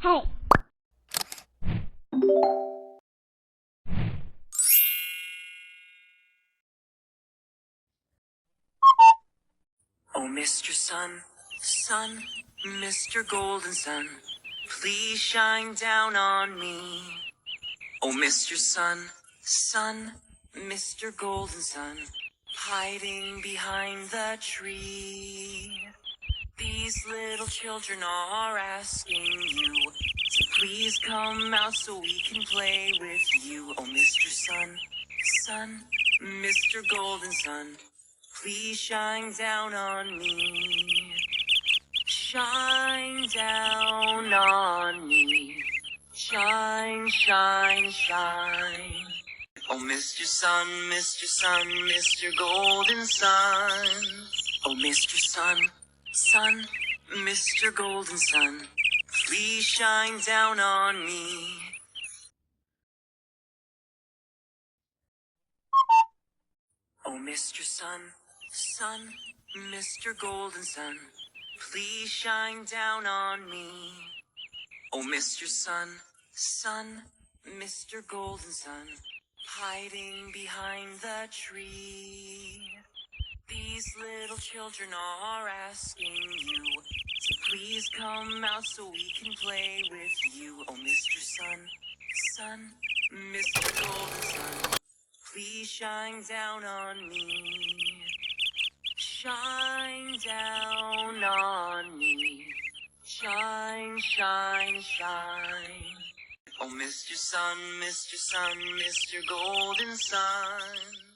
Hey. Oh, Mr. Sun, Sun, Mr. Golden Sun, please shine down on me. Oh, Mr. Sun, Sun, Mr. Golden Sun, hiding behind the tree. These little children are asking you to please come out so we can play with you. Oh, Mr. Sun, Sun, Mr. Golden Sun, please shine down on me. Shine down on me. Shine, shine, shine. Oh, Mr. Sun, Mr. Sun, Mr. Golden Sun. Oh, Mr. Sun, Sun, Mr. Golden Sun, please shine down on me. Oh, Mr. Sun, Sun, Mr. Golden Sun, please shine down on me. Oh, Mr. Sun, Sun, Mr. Golden Sun, hiding behind the tree. These little children are asking you to please come out so we can play with you. Oh, Mr. Sun, Sun, Mr. Golden Sun, please shine down on me. Shine down on me. Shine, shine, shine. Oh, Mr. Sun, Mr. Sun, Mr. Golden Sun.